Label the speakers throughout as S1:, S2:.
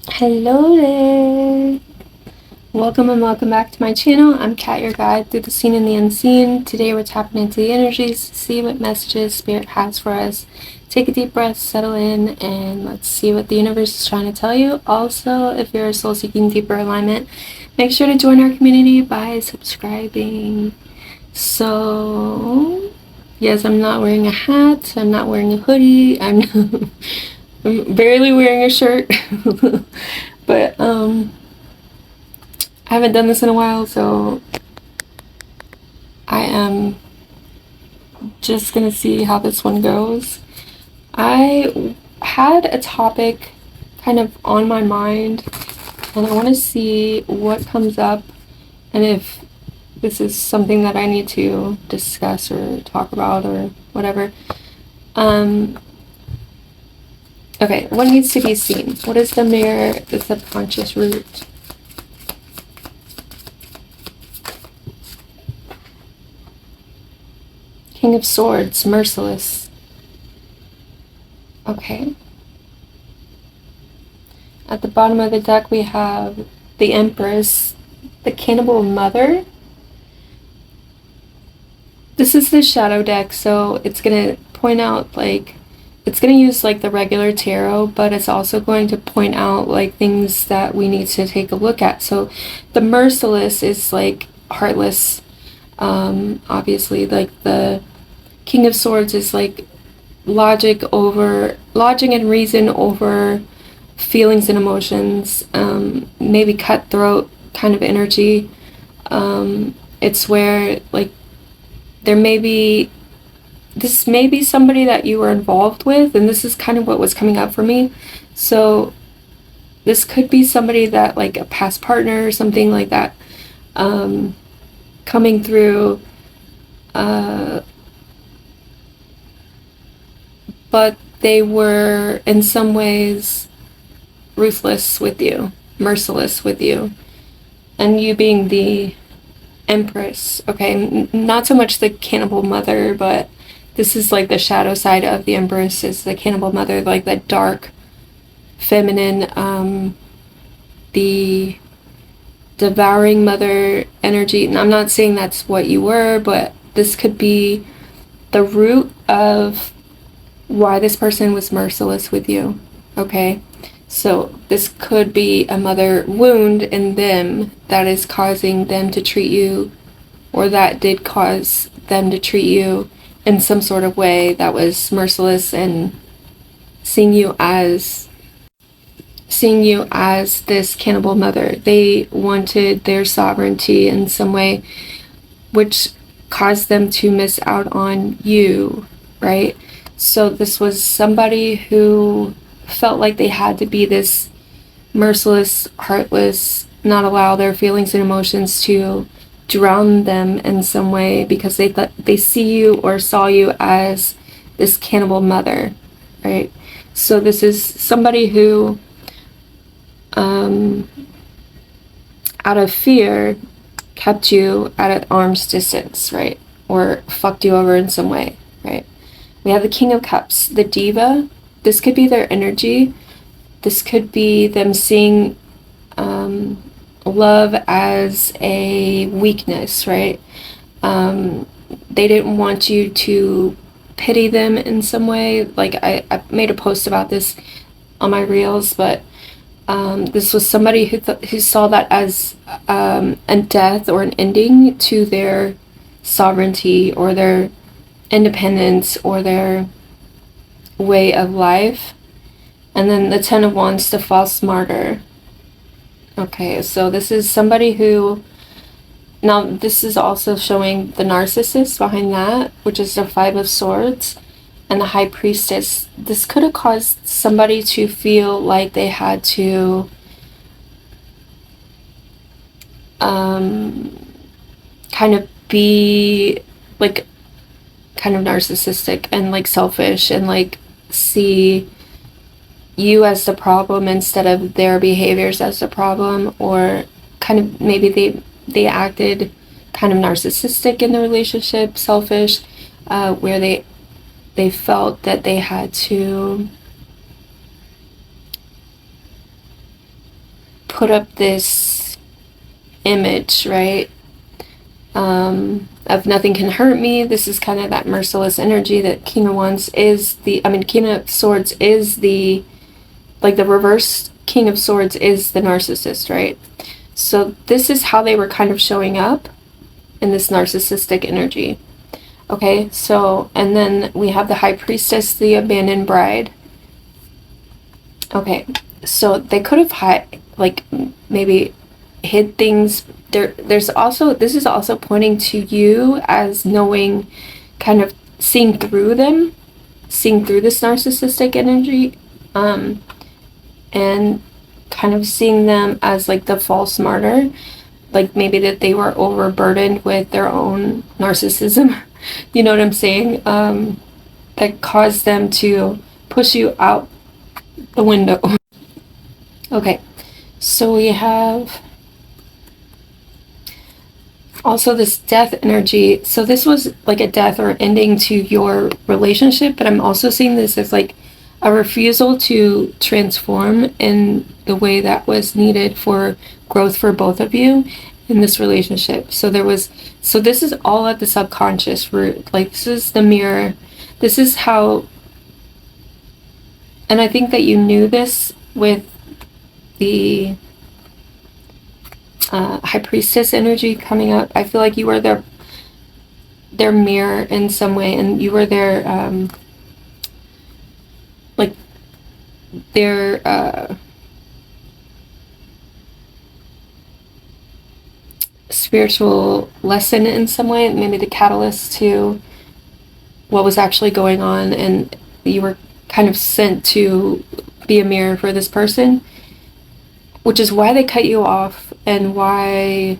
S1: Hello there! Welcome and welcome back to my channel. I'm Kat, your guide through the seen and the unseen. Today we're tapping into the energies to see what messages Spirit has for us. Take a deep breath, settle in, and let's see what the universe is trying to tell you. Also, if you're a soul seeking deeper alignment, make sure to join our community by subscribing. So, yes, I'm not wearing a hat, I'm not wearing a hoodie, I'm barely wearing a shirt. But I haven't done this in a while, so I am just gonna see how this one goes. I had a topic kind of on my mind, and I want to see what comes up and if this is something that I need to discuss or talk about or whatever. Okay, what needs to be seen? What is the mirror, the subconscious root? King of Swords, merciless. Okay. At the bottom of the deck we have the Empress, the Cannibal Mother. This is the shadow deck, so it's going to point out, like, it's going to use, like, the regular tarot, but it's also going to point out, like, things that we need to take a look at. So the merciless is, like, heartless. Obviously, like, the King of Swords is, like, logic and reason over feelings and emotions. Maybe cutthroat kind of energy. It's where, like, this may be somebody that you were involved with, and this is kind of what was coming up for me. So this could be somebody that, like, a past partner or something like that, coming through, but they were in some ways ruthless with you, merciless with you, and you being the Empress. Okay, not so much the Cannibal Mother, but this is like the shadow side of the Empress, is the Cannibal Mother, like the dark feminine, the devouring mother energy. And I'm not saying that's what you were, but this could be the root of why this person was merciless with you. Okay, so this could be a mother wound in them that is causing them to treat you, or that did cause them to treat you in some sort of way that was merciless, and seeing you as this cannibal mother. They wanted their sovereignty in some way, which caused them to miss out on you, right? So this was somebody who felt like they had to be this merciless, heartless, not allow their feelings and emotions to drown them in some way, because they see you or saw you as this cannibal mother, right? So this is somebody who, out of fear, kept you at an arm's distance, right? Or fucked you over in some way, right? We have the King of Cups, the diva. This could be their energy. This could be them seeing love as a weakness, right? They didn't want you to pity them in some way. Like, I made a post about this on my reels, but this was somebody who saw that as a death or an ending to their sovereignty or their independence or their way of life. And then the Ten of Wands, the false martyr. Okay, so this is somebody who, now this is also showing the narcissist behind that, which is the Five of Swords, and the High Priestess. This could have caused somebody to feel like they had to kind of be, like, kind of narcissistic and, like, selfish, and, like, see you as the problem instead of their behaviors as the problem. Or kind of maybe they acted kind of narcissistic in the relationship, selfish, where they felt that they had to put up this image, right? Of nothing can hurt me. This is kind of that merciless energy that King of Wands is King of Swords is the reverse King of Swords is the narcissist, right? So this is how they were kind of showing up in this narcissistic energy. Okay, so, and then we have the High Priestess, the abandoned bride. Okay, so they could have maybe hid things. There's also, this is also pointing to you as knowing, kind of seeing through them, seeing through this narcissistic energy, and kind of seeing them as like the false martyr, like maybe that they were overburdened with their own narcissism. You know what I'm saying? That caused them to push you out the window. Okay, so we have also this death energy. So this was like a death or ending to your relationship, but I'm also seeing this as like a refusal to transform in the way that was needed for growth for both of you in this relationship. So this is all at the subconscious root. Like, this is the mirror. This is how, and I think that you knew this with the High Priestess energy coming up. I feel like you were their mirror in some way, and you were their spiritual lesson in some way, maybe the catalyst to what was actually going on, and you were kind of sent to be a mirror for this person, which is why they cut you off and why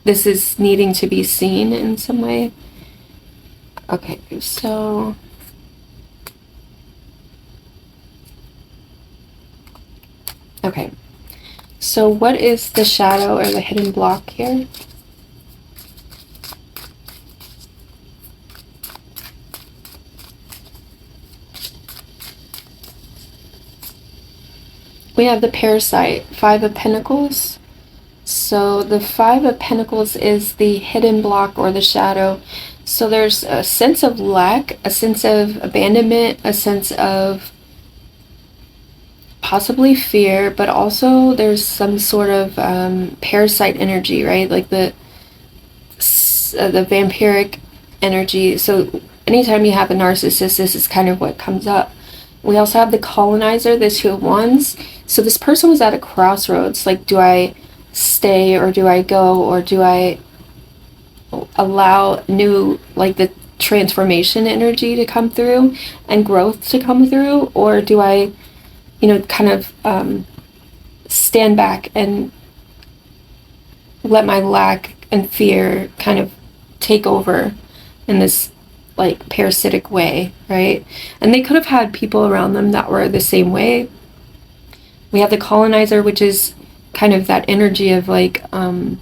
S1: this is needing to be seen in some way. Okay, so okay, so what is the shadow or the hidden block here? We have the parasite, Five of Pentacles. So the Five of Pentacles is the hidden block or the shadow. So there's a sense of lack, a sense of abandonment, a sense of possibly fear, but also there's some sort of parasite energy, right? Like the vampiric energy. So anytime you have a narcissist, this is kind of what comes up. We also have the colonizer, the Two of Wands. So this person was at a crossroads. Like, do I stay or do I go, or do I allow new, like the transformation energy to come through and growth to come through, or do I, kind of stand back and let my lack and fear kind of take over in this like parasitic way, right? And they could have had people around them that were the same way. We have the colonizer, which is kind of that energy of like a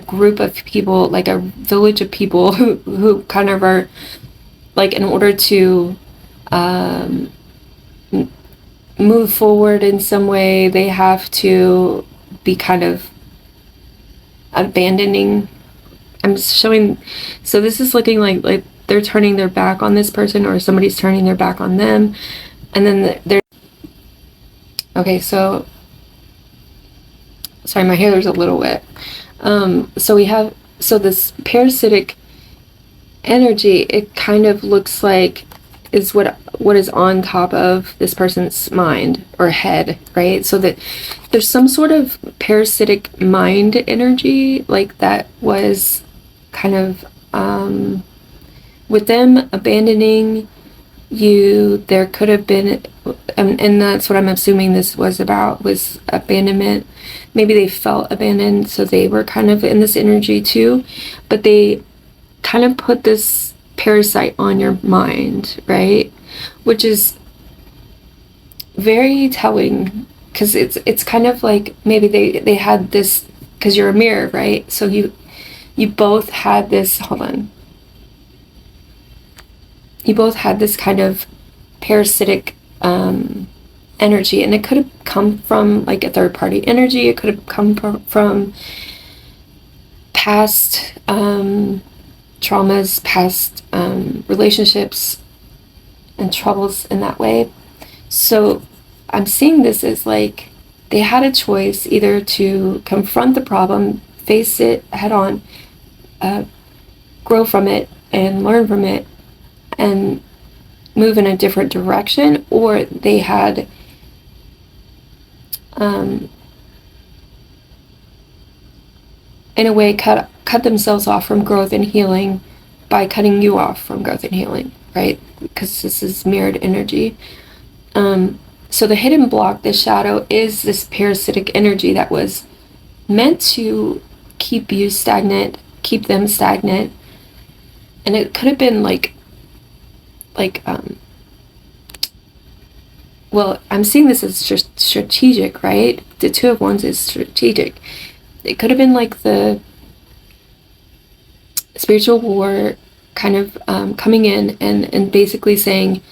S1: group of people, like a village of people who kind of are like, in order to move forward in some way, they have to be kind of abandoning. I'm showing, so this is looking like they're turning their back on this person, or somebody's turning their back on them, and then they're okay. So sorry, my hair is a little wet. So we have, so this parasitic energy, it kind of looks like is what is on top of this person's mind or head, right? So that there's some sort of parasitic mind energy like that was kind of with them abandoning you. There could have been, and that's what I'm assuming this was about, was abandonment. Maybe they felt abandoned, so they were kind of in this energy too, but they kind of put this parasite on your mind, right? Which is very telling, because it's kind of like maybe they had this, because you're a mirror, right? So you both had this, hold on, you both had this kind of parasitic energy, and it could have come from like a third party energy. It could have come from past traumas, past relationships and troubles in that way. So I'm seeing this as like they had a choice either to confront the problem, face it head on, grow from it and learn from it and move in a different direction, or they had in a way cut themselves off from growth and healing by cutting you off from growth and healing, right? Because this is mirrored energy. So the hidden block, the shadow, is this parasitic energy that was meant to keep you stagnant, keep them stagnant. And it could have been well, I'm seeing this as strategic, right? The Two of Wands is strategic. It could have been like the spiritual war kind of coming in and basically saying,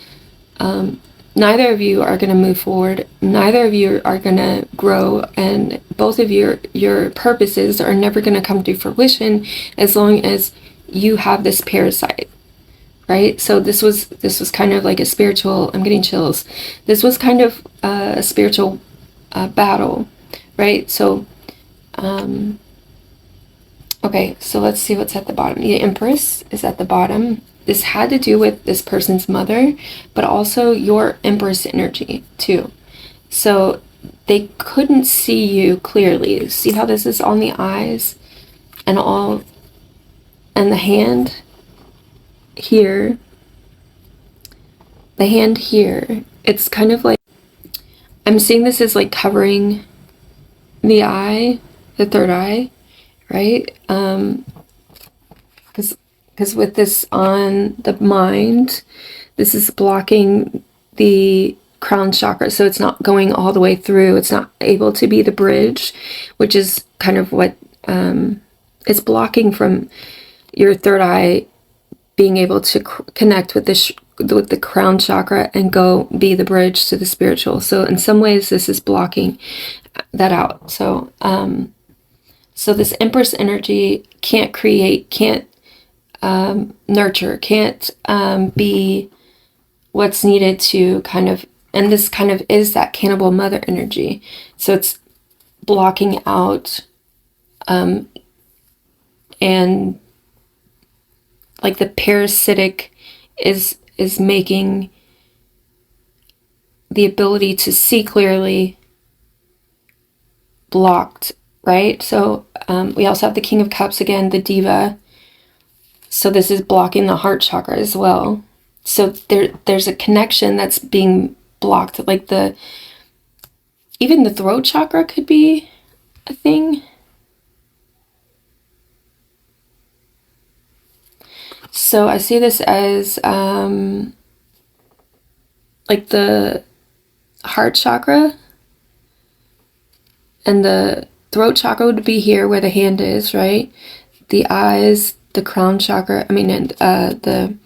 S1: neither of you are going to move forward, neither of you are going to grow, and both of your purposes are never going to come to fruition as long as you have this parasite, right? So this was kind of like a spiritual, I'm getting chills, this was kind of a spiritual battle, right? So okay, so let's see what's at the bottom. The Empress is at the bottom. This had to do with this person's mother, but also your Empress energy too. So they couldn't see you clearly. See how this is on the eyes and all, and the hand here, the hand here. It's kind of like, I'm seeing this as like covering the eye, the third eye, right? Because with this on the mind, this is blocking the crown chakra, so it's not going all the way through. It's not able to be the bridge, which is kind of what it's blocking from your third eye being able to connect with the crown chakra and go be the bridge to the spiritual. So in some ways, this is blocking that out. So so this Empress energy can't create, can't nurture, can't be what's needed to kind of, and this kind of is that cannibal mother energy. So it's blocking out and like the parasitic is making the ability to see clearly blocked, right? So we also have the King of Cups again, the Diva. So this is blocking the heart chakra as well. So there's a connection that's being blocked, like even the throat chakra could be a thing. So I see this as like the heart chakra, and the throat chakra would be here where the hand is, right? The eyes, the crown chakra, and the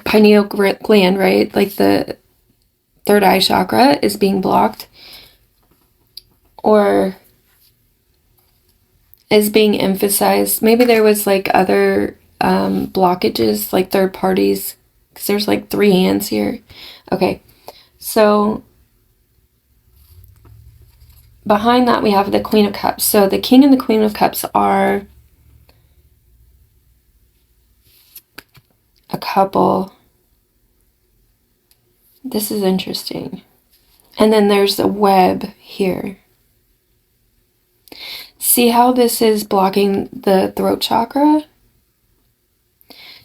S1: pineal gland, right? Like the third eye chakra is being blocked or is being emphasized. Maybe there was like other blockages, like third parties, because there's like 3 hands here. Okay, so behind that we have the Queen of Cups. So the King and the Queen of Cups are a couple. This is interesting. And then there's a web here. See how this is blocking the throat chakra?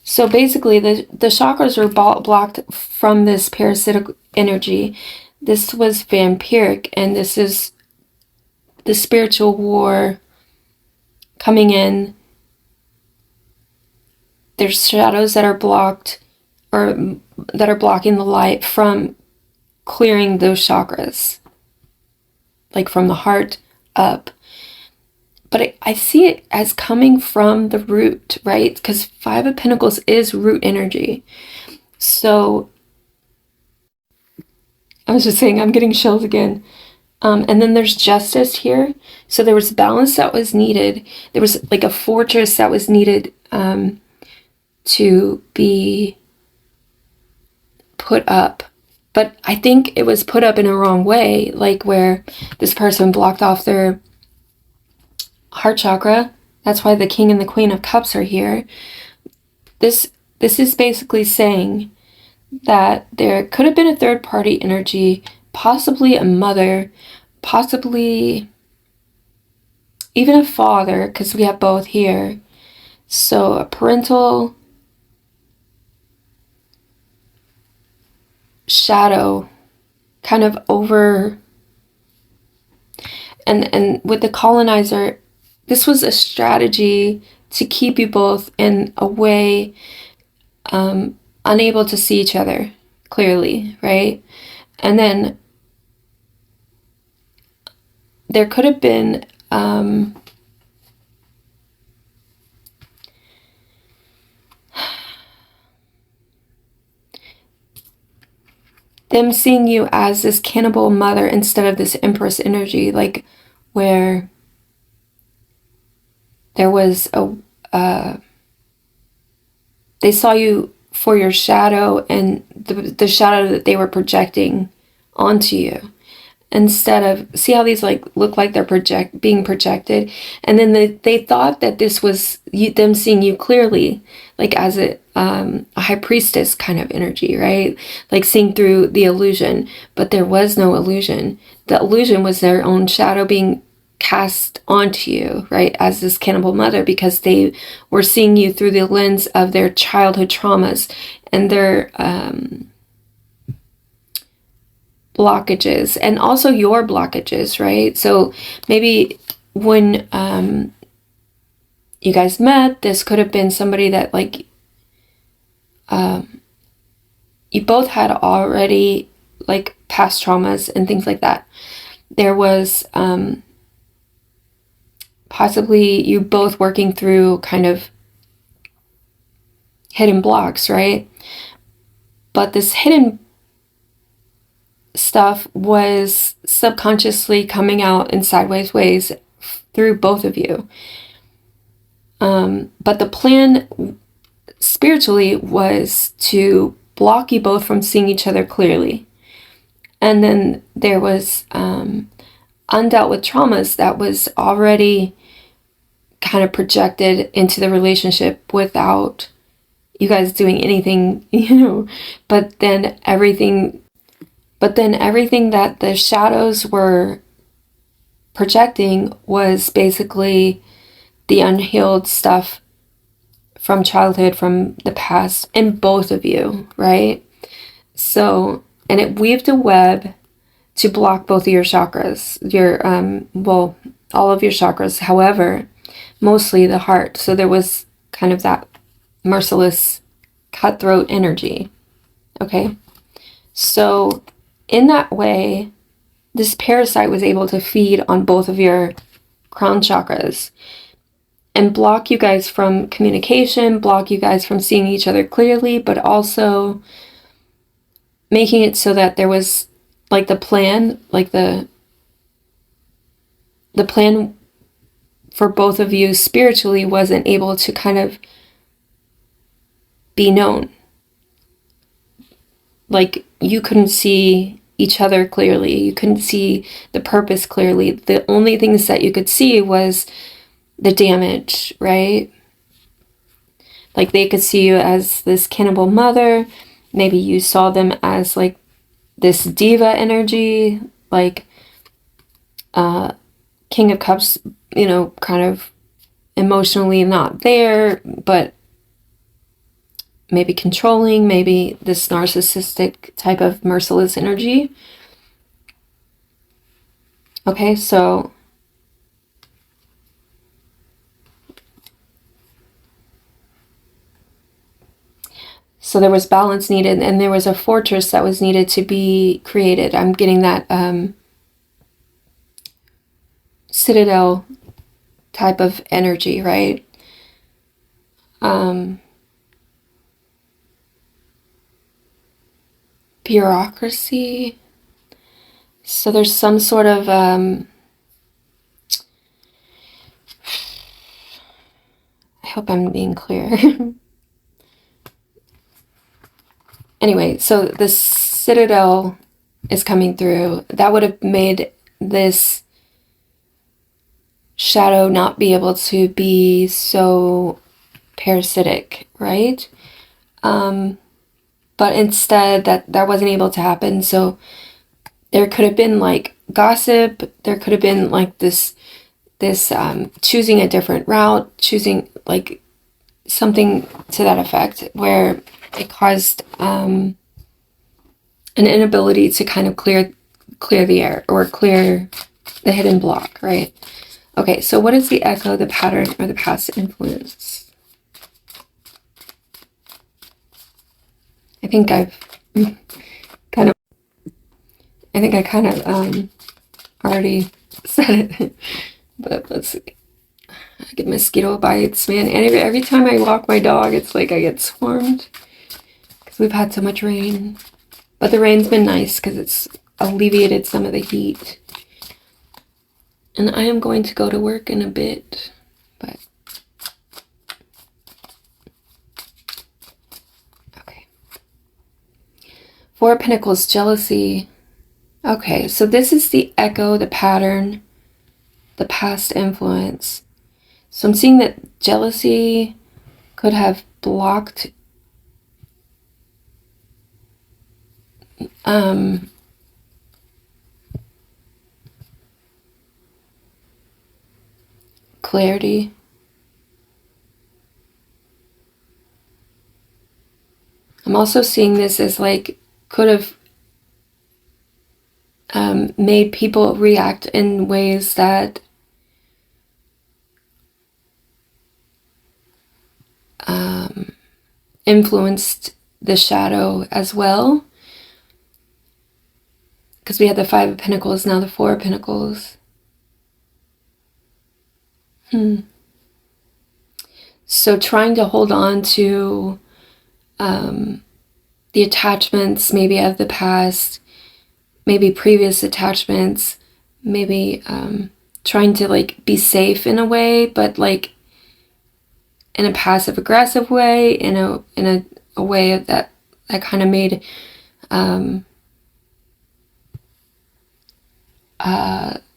S1: So basically the chakras are blocked from this parasitic energy. This was vampiric, and this is the spiritual war coming in. There's shadows that are blocked, or that are blocking the light from clearing those chakras, like from the heart up. But I see it as coming from the root, right? Because 5 of Pentacles is root energy. So I was just saying, I'm getting chills again. And then there's justice here. So there was balance that was needed. There was like a fortress that was needed to be put up. But I think it was put up in a wrong way, like where this person blocked off their heart chakra. That's why the King and the Queen of Cups are here. This is basically saying that there could have been a third party energy, possibly a mother, possibly even a father, because we have both here. So a parental shadow kind of over, and with the colonizer, this was a strategy to keep you both in a way unable to see each other clearly, right? And then there could have been them seeing you as this cannibal mother instead of this empress energy, like where there was they saw you for your shadow and the shadow that they were projecting onto you, instead of, see how these like look like they're being projected, and then they thought that this was them seeing you clearly, like as a high priestess kind of energy, right? Like seeing through the illusion, but there was no illusion. The illusion was their own shadow being cast onto you, right, as this cannibal mother, because they were seeing you through the lens of their childhood traumas and their blockages, and also your blockages, right? So maybe when you guys met, this could have been somebody that like you both had already like past traumas and things like that. There was possibly you both working through kind of hidden blocks, right? But this hidden stuff was subconsciously coming out in sideways ways through both of you. But the plan spiritually was to block you both from seeing each other clearly. And then there was undealt with traumas that was already kind of projected into the relationship without you guys doing anything, but then everything that the shadows were projecting was basically the unhealed stuff from childhood, from the past, in both of you, right? So, and it weaved a web to block both of your chakras, all of your chakras, however, mostly the heart. So there was kind of that merciless cutthroat energy, okay? So in that way, this parasite was able to feed on both of your crown chakras and block you guys from communication, block you guys from seeing each other clearly, but also making it so that there was like the plan, like the plan for both of you spiritually wasn't able to kind of be known. Like you couldn't see each other clearly. You couldn't see the purpose clearly. The only things that you could see was the damage, right? Like they could see you as this cannibal mother. Maybe you saw them as like this diva energy, like King of Cups, kind of emotionally not there, but maybe controlling, maybe this narcissistic type of merciless energy. Okay, so there was balance needed, and there was a fortress that was needed to be created. I'm getting that citadel type of energy, right? Bureaucracy, So there's some sort of I hope I'm being clear. Anyway, so the citadel is coming through. That would have made this shadow not be able to be so parasitic, right? But instead that wasn't able to happen. So there could have been like gossip. There could have been like this choosing a different route, choosing like something to that effect, where it caused an inability to kind of clear the air or clear the hidden block, right? Okay, so what is the echo, the pattern, or the past influence? I think I kind of already said it, but let's see. I get mosquito bites, man. And every time I walk my dog, it's like I get swarmed because we've had so much rain. But the rain's been nice because it's alleviated some of the heat. And I am going to go to work in a bit, but okay. Four of Pentacles, jealousy. Okay, so this is the echo, the pattern, the past influence. So I'm seeing that jealousy could have blocked clarity. I'm also seeing this as like could have made people react in ways that influenced the shadow as well. Because we had the Five of Pentacles, now the Four of Pentacles. So trying to hold on to the attachments maybe of the past, maybe previous attachments, maybe trying to like be safe in a way, but like in a passive aggressive way, in a way that kind of made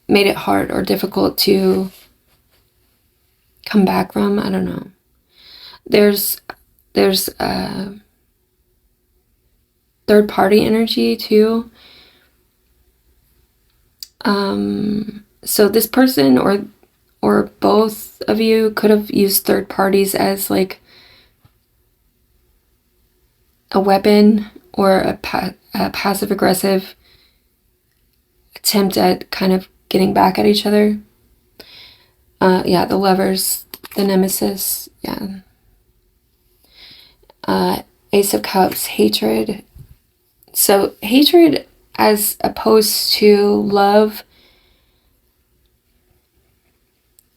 S1: made it hard or difficult to come back from. I don't know. There's third party energy too. So this person or both of you could have used third parties as like a weapon or a passive aggressive attempt at kind of getting back at each other. Yeah, the Lovers, the Nemesis, yeah. Ace of Cups, hatred. So hatred as opposed to love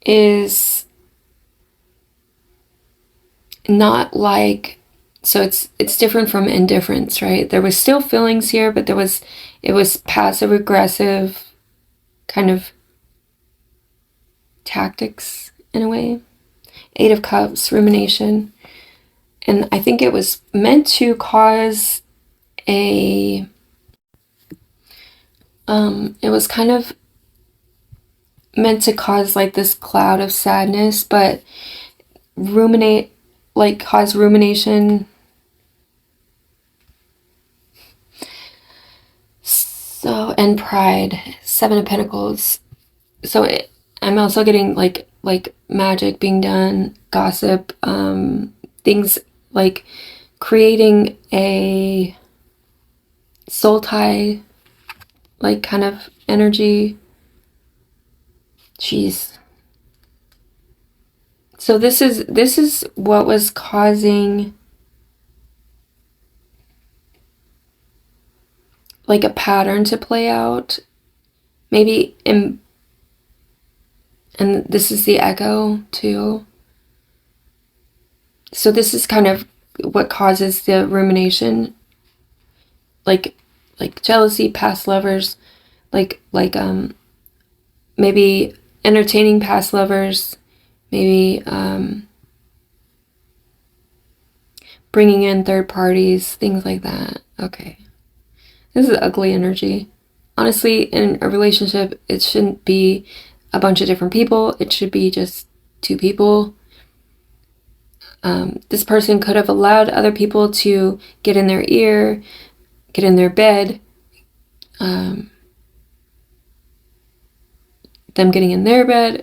S1: is not like, so it's different from indifference, right? There was still feelings here, but it was passive aggressive kind of tactics in a way. Eight of Cups, rumination. And I think it was meant to cause it was kind of meant to cause like this cloud of sadness, but cause rumination. So, and pride, Seven of Pentacles. So I'm also getting like magic being done, gossip, things like creating a soul tie, like kind of energy. Jeez. So this is what was causing like a pattern to play out. Maybe and this is the echo too. So this is kind of what causes the rumination, like jealousy, past lovers, maybe entertaining past lovers, maybe bringing in third parties, things like that. Okay. This is ugly energy. Honestly, in a relationship, it shouldn't be a bunch of different people. It should be just two people. This person could have allowed other people to get in their ear, get in their bed, them getting in their bed,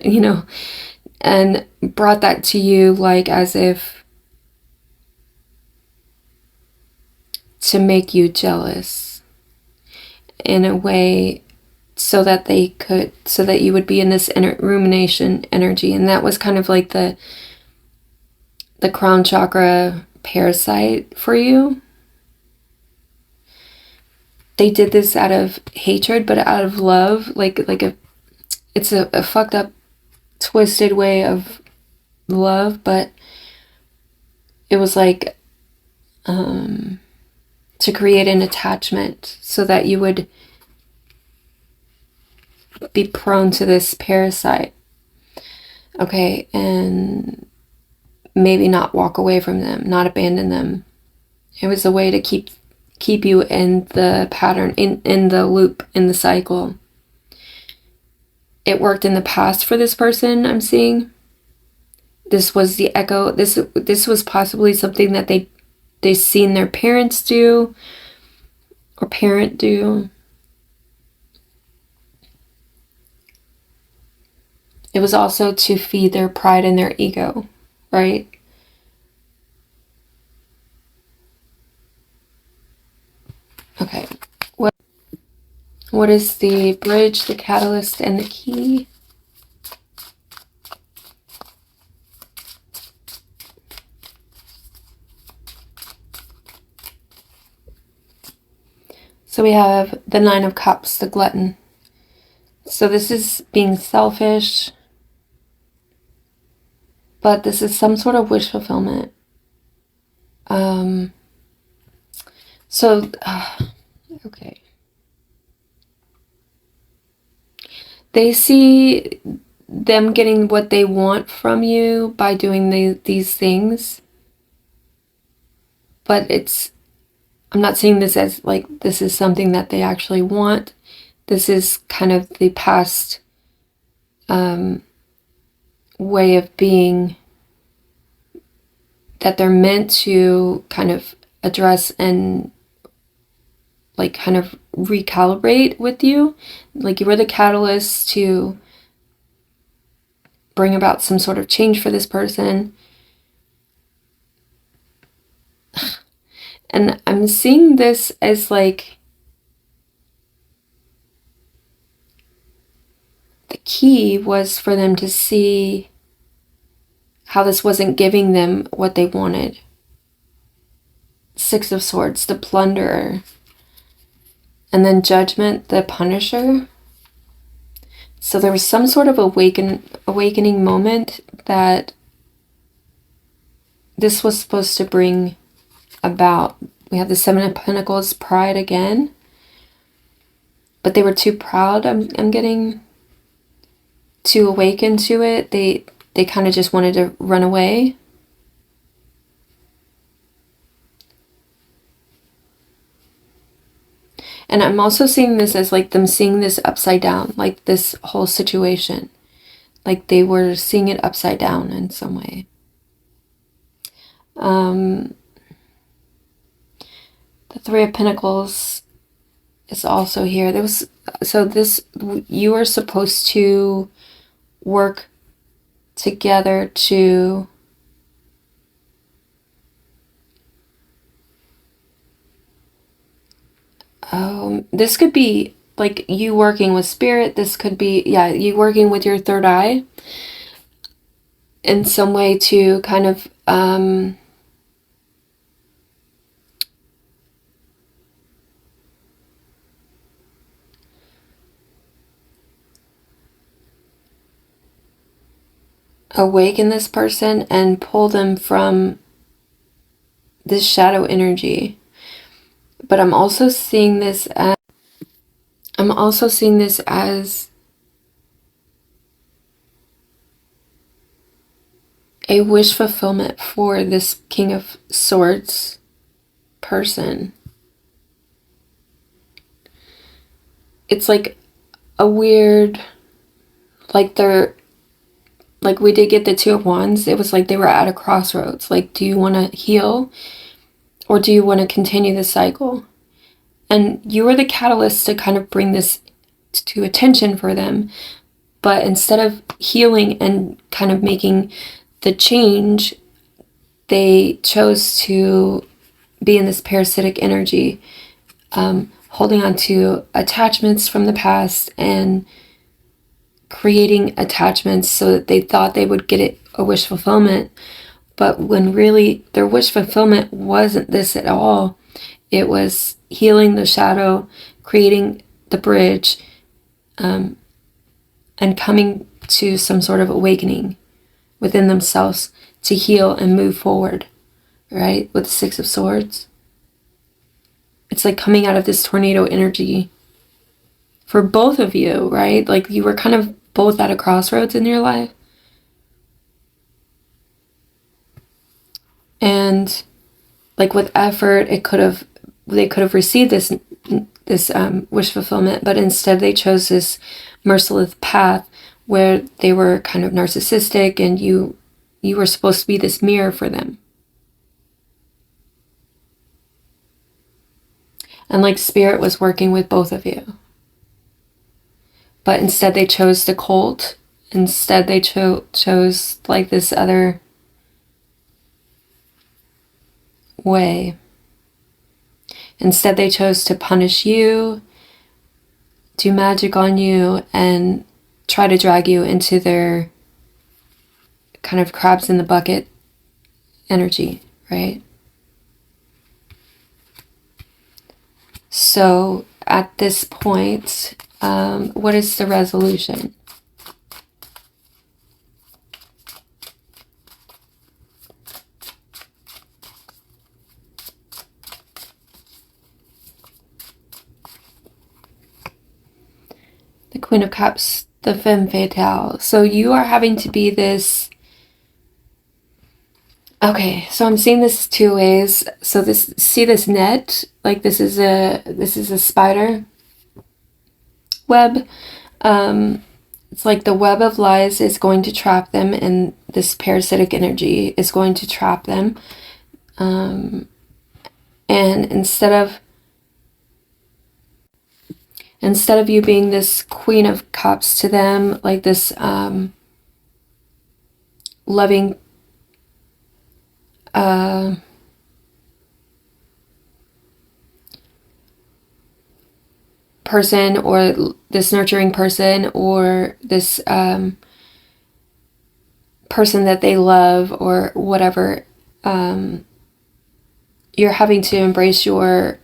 S1: and brought that to you like as if to make you jealous in a way so that you would be in this rumination energy. And that was kind of like the crown chakra parasite for you. They did this out of hatred, but out of love. It's a fucked up, twisted way of love, but it was like to create an attachment so that you would be prone to this parasite. Okay, and maybe not walk away from them, not abandon them. It was a way to keep you in the pattern, in the loop, in the cycle. It worked in the past for this person, I'm seeing. This was the echo. This was possibly something that they seen their parents do or parent do. It was also to feed their pride and their ego, right? Okay. What is the bridge, the catalyst, and the key? So we have the Nine of Cups, the glutton. So this is being selfish, but this is some sort of wish fulfillment. Okay. They see them getting what they want from you by doing these things. But I'm not seeing this as like this is something that they actually want. This is kind of the past way of being that they're meant to kind of address and like kind of recalibrate with you. Like you were the catalyst to bring about some sort of change for this person. And I'm seeing this as like the key was for them to see how this wasn't giving them what they wanted. Six of Swords, the plunderer. And then Judgment, the punisher. So there was some sort of awakening moment that this was supposed to bring about. We have the Seven of Pentacles, pride again. But they were too proud, I'm getting, to awaken to it. They kind of just wanted to run away. And I'm also seeing this as like them seeing this upside down, like this whole situation. Like they were seeing it upside down in some way. The Three of Pentacles is also here. You were supposed to work together to this could be like you working with spirit. This could be, you working with your third eye in some way to kind of awaken this person and pull them from this shadow energy. But I'm also seeing this as I'm also seeing this as a wish fulfillment for this King of Swords person. It's like a weird, like we did get the Two of Wands. It was like they were at a crossroads. Like, do you want to heal or do you want to continue the cycle? And you were the catalyst to kind of bring this to attention for them. But instead of healing and kind of making the change, they chose to be in this parasitic energy, holding on to attachments from the past and creating attachments so that they thought they would get a wish fulfillment. But when really their wish fulfillment wasn't this at all. It was healing the shadow, creating the bridge, and coming to some sort of awakening within themselves to heal and move forward, right? With the Six of Swords. It's like coming out of this tornado energy for both of you, right? Like you were kind of both at a crossroads in your life. And like with effort, they could have received this wish fulfillment, but instead they chose this merciless path where they were kind of narcissistic, and you were supposed to be this mirror for them. And like spirit was working with both of you. But instead they chose the cult. Instead they chose like this other way. Instead they chose to punish you, do magic on you, and try to drag you into their kind of crabs in the bucket energy, right? So at this point, what is the resolution? The Queen of Cups, the femme fatale. So you are having to be this. Okay, so I'm seeing this two ways. So see this net, like this is a spider web. It's like the web of lies is going to trap them, and this parasitic energy is going to trap them. And instead of you being this Queen of Cups to them, like this loving person, or this nurturing person, or this person that they love, or whatever, you're having to embrace your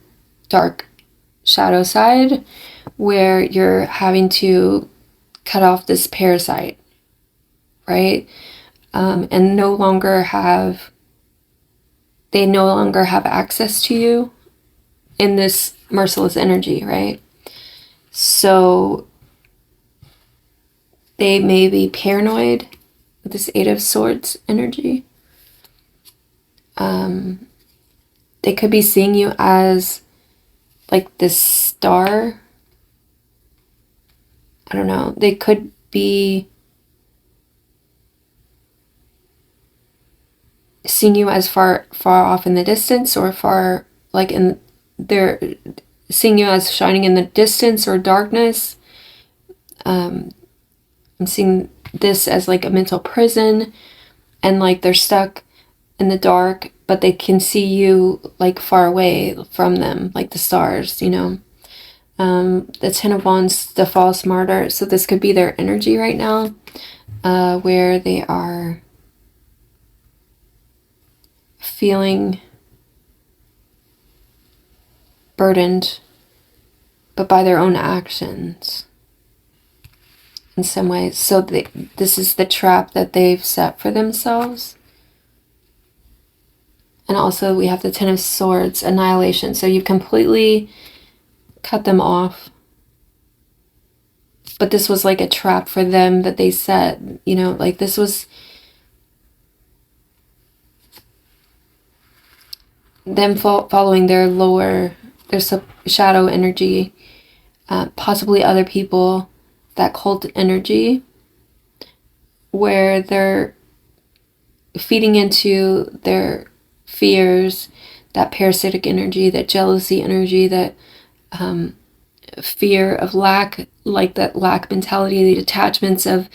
S1: dark shadow side, where you're having to cut off this parasite, right? And they no longer have access to you in this merciless energy, right? So they may be paranoid with this Eight of Swords energy. They could be seeing you as like this star. I don't know. They could be seeing you as far off in the distance, or far, like they're seeing you as shining in the distance or darkness. I'm seeing this as like a mental prison, and like they're stuck in the dark, but they can see you like far away from them, like the stars, you know. The Ten of Wands, the false martyr. So this could be their energy right now, where they are feeling burdened, but by their own actions in some ways. So this is the trap that they've set for themselves. And also we have the Ten of Swords, annihilation. So you've completely cut them off but this was like a trap for them that they set, you know, like this was them following their lower, their shadow energy, possibly other people, that cult energy, where they're feeding into their fears, that parasitic energy, that jealousy energy, that fear of lack, like that lack mentality, the attachments of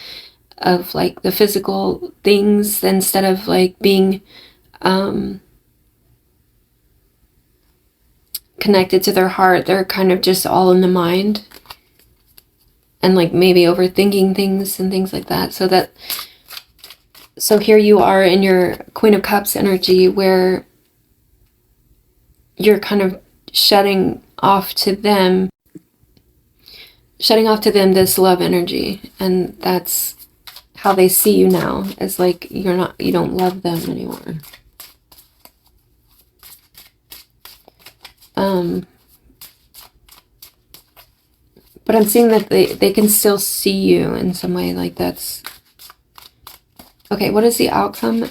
S1: like the physical things, instead of like being connected to their heart. They're kind of just all in the mind, and like maybe overthinking things and things like that. So here you are in your Queen of Cups energy, where you're kind of shutting off to them this love energy, and that's how they see you now, as like you don't love them anymore. But I'm seeing that they can still see you in some way, like that's okay. What is the outcome?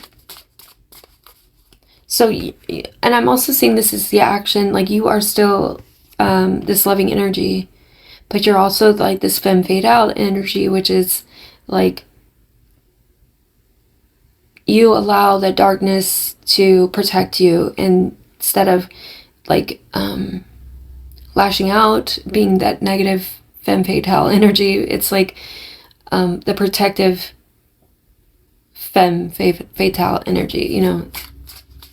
S1: So, and I'm also seeing this as the action, like you are still this loving energy, but you're also like this femme fatale energy, which is like you allow the darkness to protect you, instead of like lashing out, being that negative femme fatale energy. It's like the protective femme fatale energy, you know.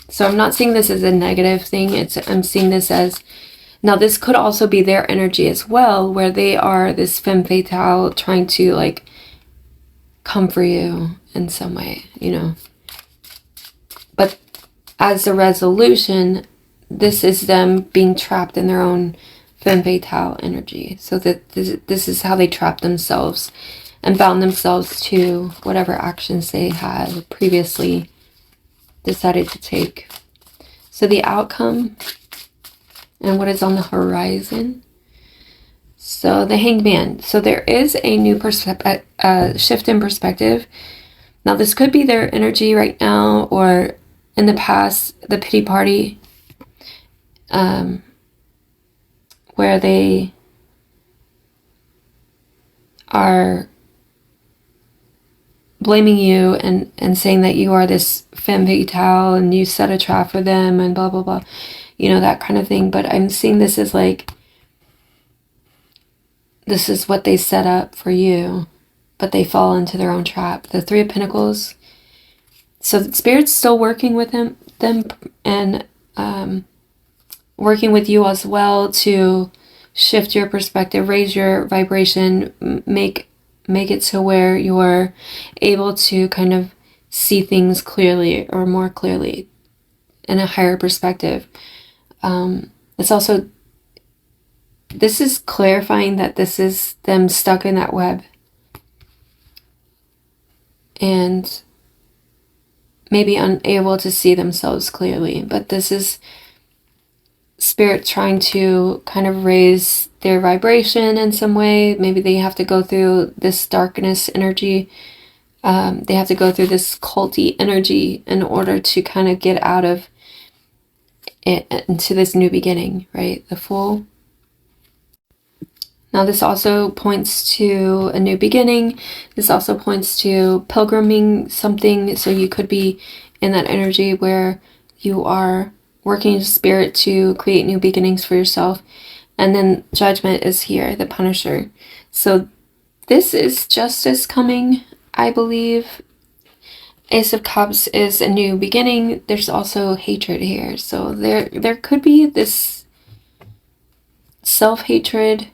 S1: So I'm not seeing this as a negative thing. I'm seeing this as, now this could also be their energy as well, where they are this femme fatale trying to like comfort you in some way, you know. But as a resolution, this is them being trapped in their own femme fatale energy. So that this is how they trap themselves and bound themselves to whatever actions they had previously decided to take. So the outcome and what is on the horizon. So the Hanged Man. So there is a new shift in perspective. Now this could be their energy right now, or in the past, the pity party, where they are blaming you and saying that you are this femme fatale and you set a trap for them and blah blah blah, you know, that kind of thing. But I'm seeing this as like, this is what they set up for you, but they fall into their own trap. The Three of Pentacles. So the Spirit's still working with them and working with you as well to shift your perspective, raise your vibration, make it to where you're able to kind of see things clearly, or more clearly, in a higher perspective. It's also, this is clarifying that this is them stuck in that web and maybe unable to see themselves clearly. But this is Spirit trying to kind of raise their vibration in some way. Maybe they have to go through this darkness energy. They have to go through this culty energy in order to kind of get out of it into this new beginning, right? The Fool. Now this also points to a new beginning. This also points to pilgriming something. So you could be in that energy where you are working in Spirit to create new beginnings for yourself. And then Judgment is here, the Punisher. So this is justice coming, I believe. Ace of Cups is a new beginning. There's also hatred here. So there could be this self-hatred,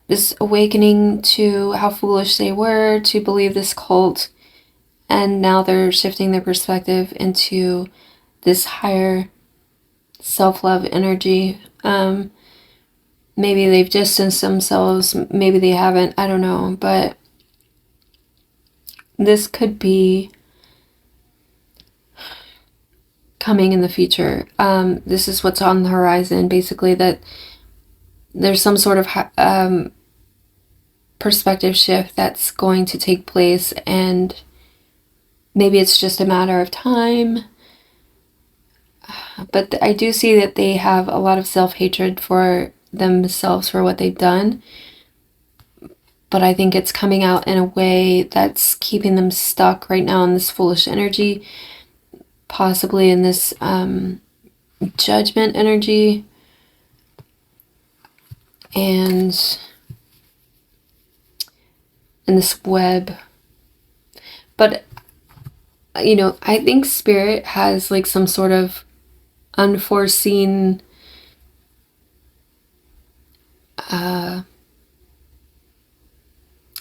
S1: this awakening to how foolish they were to believe this cult. And now they're shifting their perspective into this higher self-love energy. Maybe they've distanced themselves, maybe they haven't, I don't know, but this could be coming in the future. This is what's on the horizon, basically, that there's some sort of perspective shift that's going to take place, and maybe it's just a matter of time. But I do see that they have a lot of self-hatred for themselves for what they've done. But I think it's coming out in a way that's keeping them stuck right now in this foolish energy, possibly in this judgment energy. And in this web. But, you know, I think Spirit has like some sort of unforeseen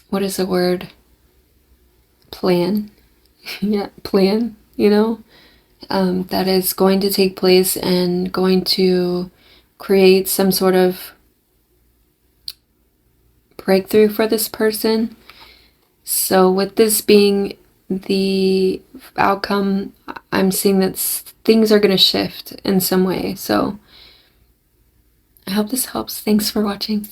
S1: what is the word? Plan. Yeah, plan, you know, that is going to take place and going to create some sort of breakthrough for this person. So with this being the outcome, I'm seeing that things are going to shift in some way. So I hope this helps. Thanks for watching.